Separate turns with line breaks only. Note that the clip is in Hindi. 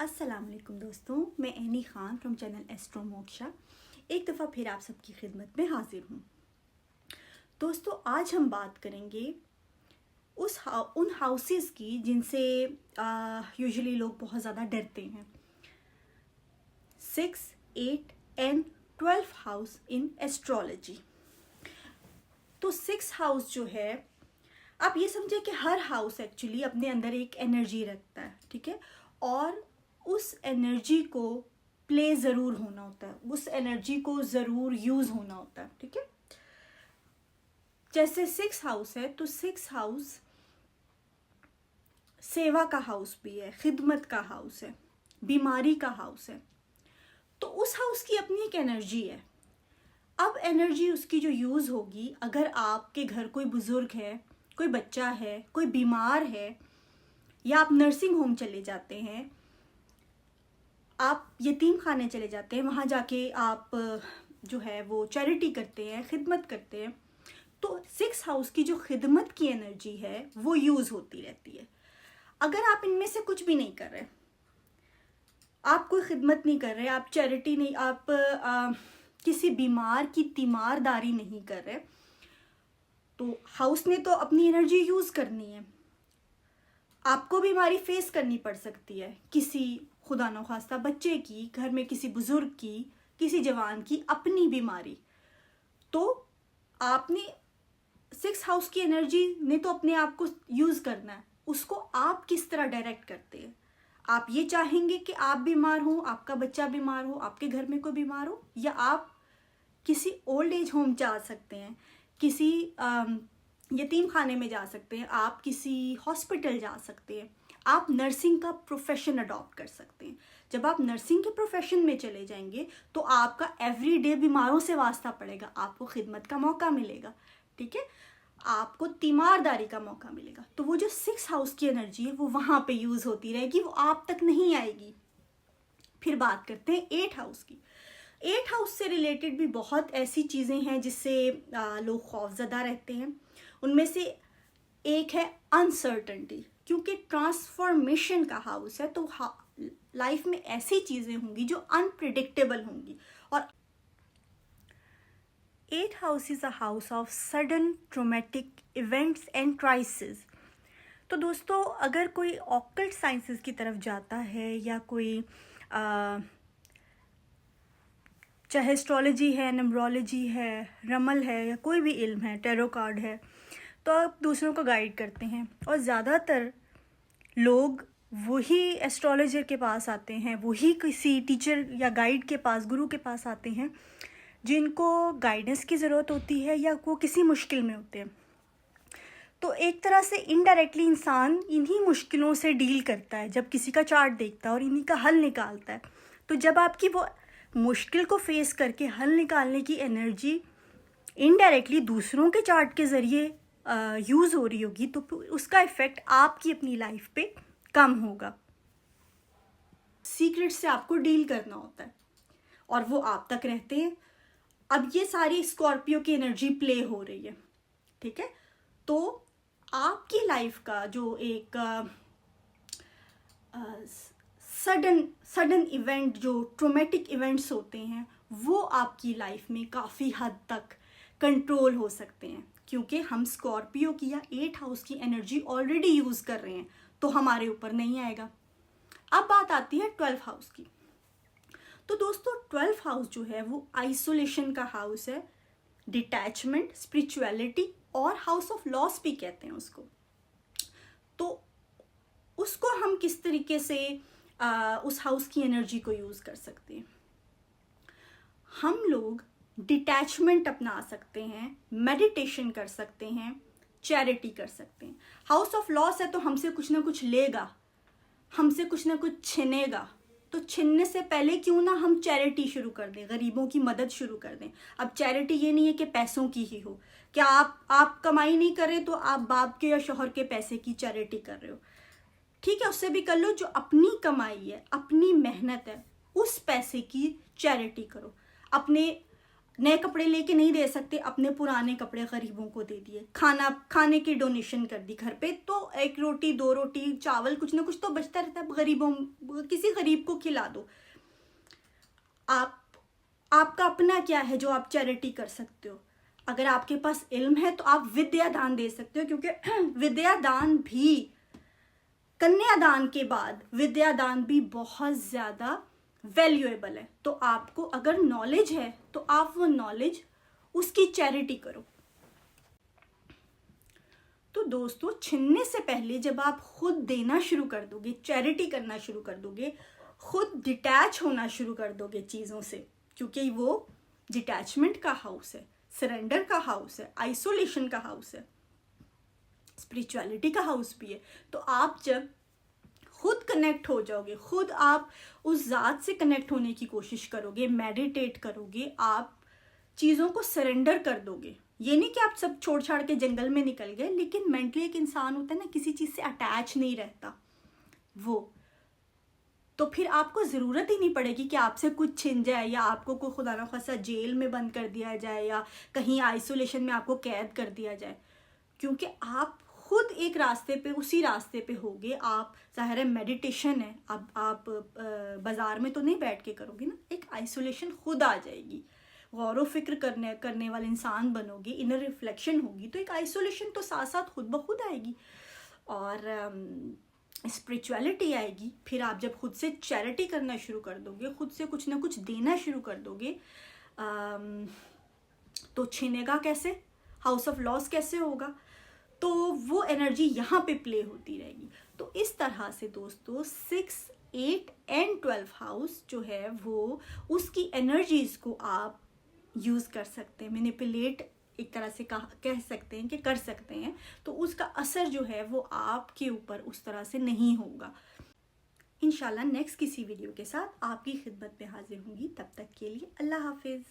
अस्सलाम वालेकुम दोस्तों, मैं any Khan from channel astro moksha एक दफ़ा फिर आप सबकी खिदमत में हाजिर हूँ। दोस्तों, आज हम बात करेंगे उन हाउसेस की जिनसे यूजुअली लोग बहुत ज़्यादा डरते हैं। 6, 8 एंड 12 हाउस इन एस्ट्रोलॉजी। तो 6 हाउस जो है, आप ये समझे कि हर हाउस एक्चुअली अपने अंदर एक एनर्जी रखता है, ठीक है। और उस एनर्जी को प्ले ज़रूर होना होता है, उस एनर्जी को ज़रूर यूज़ होना होता है, ठीक है। जैसे 6 हाउस है तो 6 हाउस सेवा का हाउस भी है, खिदमत का हाउस है, बीमारी का हाउस है। तो उस हाउस की अपनी एक एनर्जी है। अब एनर्जी उसकी जो यूज़ होगी, अगर आपके घर कोई बुज़ुर्ग है, कोई बच्चा है, कोई बीमार है, या आप नर्सिंग होम चले जाते हैं, आप यतीम खाने चले जाते हैं, वहाँ जाके आप जो है वो चैरिटी करते हैं, खिदमत करते हैं, तो 6 हाउस की जो खिदमत की एनर्जी है वो यूज़ होती रहती है। अगर आप इनमें से कुछ भी नहीं कर रहे, आप कोई खिदमत नहीं कर रहे, आप चैरिटी नहीं, आप किसी बीमार की तीमारदारी नहीं कर रहे, तो हाउस ने तो अपनी एनर्जी यूज़ करनी है। आपको बीमारी फेस करनी पड़ सकती है, किसी खुदा न खास्ता बच्चे की, घर में किसी बुजुर्ग की, किसी जवान की अपनी बीमारी। तो आपने 6 हाउस की एनर्जी ने तो अपने आप को यूज़ करना है। उसको आप किस तरह डायरेक्ट करते हैं? आप ये चाहेंगे कि आप बीमार हो, आपका बच्चा बीमार हो, आपके घर में कोई बीमार हो, या आप किसी ओल्ड एज होम जा सकते हैं, किसी यतीम खाने में जा सकते हैं, आप किसी हॉस्पिटल जा सकते हैं, आप नर्सिंग का प्रोफेशन अडॉप्ट कर सकते हैं। जब आप नर्सिंग के प्रोफेशन में चले जाएंगे तो आपका एवरीडे बीमारों से वास्ता पड़ेगा, आपको खिदमत का मौका मिलेगा, ठीक है, आपको तीमारदारी का मौका मिलेगा। तो वो जो 6 हाउस की एनर्जी है वो वहाँ पे यूज़ होती रहेगी, वो आप तक नहीं आएगी। फिर बात करते हैं 8 हाउस की। 8 हाउस से रिलेटेड भी बहुत ऐसी चीज़ें हैं जिससे लोग खौफज़दा रहते हैं। उनमें से एक है अनसर्टनिटी, क्योंकि ट्रांसफॉर्मेशन का हाउस है, तो लाइफ में ऐसी चीज़ें होंगी जो अनप्रिडिक्टेबल होंगी। और 8 house is a house of sudden traumatic events and crisis. तो दोस्तों, अगर कोई ऑकल्ट साइंसेस की तरफ जाता है, या कोई चाहे एस्ट्रोलॉजी है, न्यूमरोलॉजी है, रमल है, या कोई भी इल्म है, टैरो कार्ड है, तो आप दूसरों को गाइड करते हैं। और ज़्यादातर लोग वही एस्ट्रोलॉजर के पास आते हैं, वही किसी टीचर या गाइड के पास, गुरु के पास आते हैं जिनको गाइडेंस की ज़रूरत होती है, या वो किसी मुश्किल में होते हैं। तो एक तरह से इनडायरेक्टली इंसान इन्हीं मुश्किलों से डील करता है जब किसी का चार्ट देखता है और इन्हीं का हल निकालता है। तो जब आपकी वो मुश्किल को फेस करके हल निकालने की एनर्जी इनडायरेक्टली दूसरों के चार्ट के ज़रिए यूज़ हो रही होगी, तो उसका इफ़ेक्ट आपकी अपनी लाइफ पे कम होगा। सीक्रेट से आपको डील करना होता है और वो आप तक रहते हैं। अब ये सारी स्कॉर्पियो की एनर्जी प्ले हो रही है, ठीक है। तो आपकी लाइफ का जो एक सडन इवेंट, जो ट्रोमेटिक इवेंट्स होते हैं, वो आपकी लाइफ में काफ़ी हद तक कंट्रोल हो सकते हैं, क्योंकि हम स्कॉर्पियो की या 8 हाउस की एनर्जी ऑलरेडी यूज़ कर रहे हैं, तो हमारे ऊपर नहीं आएगा। अब बात आती है 12 हाउस की। तो दोस्तों, 12 हाउस जो है वो आइसोलेशन का हाउस है, डिटैचमेंट, स्पिरिचुअलिटी, और हाउस ऑफ लॉस भी कहते हैं उसको। तो उसको हम किस तरीके से उस हाउस की एनर्जी को यूज़ कर सकते हैं? हम लोग डिटैचमेंट अपना सकते हैं, मेडिटेशन कर सकते हैं, चैरिटी कर सकते हैं। हाउस ऑफ लॉस है तो हमसे कुछ ना कुछ लेगा, हमसे कुछ ना कुछ छिनेगा, तो छीनने से पहले क्यों ना हम चैरिटी शुरू कर दें, गरीबों की मदद शुरू कर दें। अब चैरिटी ये नहीं है कि पैसों की ही हो, क्या आप कमाई नहीं कर रहे तो आप बाप के या शौहर के पैसे की चैरिटी कर रहे हो, ठीक है, उससे भी कर लो। जो अपनी कमाई है, अपनी मेहनत है, उस पैसे की चैरिटी करो। अपने नए कपड़े लेके नहीं दे सकते, अपने पुराने कपड़े गरीबों को दे दिए, खाने की डोनेशन कर दी घर पे, तो 1 रोटी 2 रोटी चावल कुछ ना कुछ तो बचता रहता है, गरीबों किसी गरीब को खिला दो। आपका अपना क्या है जो आप चैरिटी कर सकते हो? अगर आपके पास इल्म है तो आप विद्या दान दे सकते हो, क्योंकि विद्या दान भी, कन्यादान के बाद विद्या दान भी बहुत ज़्यादा वैल्यूएबल है। तो आपको अगर नॉलेज है तो आप वो नॉलेज उसकी चैरिटी करो। तो दोस्तों, छीनने से पहले जब आप खुद देना शुरू कर दोगे, चैरिटी करना शुरू कर दोगे, खुद डिटैच होना शुरू कर दोगे चीज़ों से, क्योंकि वो डिटैचमेंट का हाउस है, सरेंडर का हाउस है, आइसोलेशन का हाउस है, स्पिरिचुअलिटी का हाउस भी है। तो आप जब खुद कनेक्ट हो जाओगे, खुद आप उस ज़ात से कनेक्ट होने की कोशिश करोगे, मेडिटेट करोगे, आप चीज़ों को सरेंडर कर दोगे। ये नहीं कि आप सब छोड़ छाड़ के जंगल में निकल गए, लेकिन मेंटली एक इंसान होता है ना, किसी चीज़ से अटैच नहीं रहता वो, तो फिर आपको ज़रूरत ही नहीं पड़ेगी कि आपसे कुछ छिन जाए, या आपको कोई खुदा ना खासा जेल में बंद कर दिया जाए, या कहीं आइसोलेशन में आपको कैद कर दिया जाए, क्योंकि आप खुद एक रास्ते पे, उसी रास्ते पे होगे। आप, ज़ाहिर है मेडिटेशन है, आप बाज़ार में तो नहीं बैठ के करोगे ना, एक आइसोलेशन खुद आ जाएगी, गौर व फिक्र करने वाले इंसान बनोगे, इनर रिफ्लेक्शन होगी, तो एक आइसोलेशन तो साथ साथ खुद ब खुद आएगी, और स्पिरिचुअलिटी आएगी। फिर आप जब खुद से चैरिटी करना शुरू कर दोगे, खुद से कुछ ना कुछ देना शुरू कर दोगे, तो छीनेगा कैसे, हाउस ऑफ लॉस कैसे होगा? तो वो एनर्जी यहाँ पे प्ले होती रहेगी। तो इस तरह से दोस्तों 6, 8 एंड 12 हाउस जो है वो, उसकी एनर्जीज को आप यूज़ कर सकते हैं, मैनिपुलेट एक तरह से कह सकते हैं कि कर सकते हैं। तो उसका असर जो है वो आपके ऊपर उस तरह से नहीं होगा। इंशाल्लाह नेक्स्ट किसी वीडियो के साथ आपकी खिदमत में हाजिर होंगी। तब तक के लिए अल्लाह हाफिज़।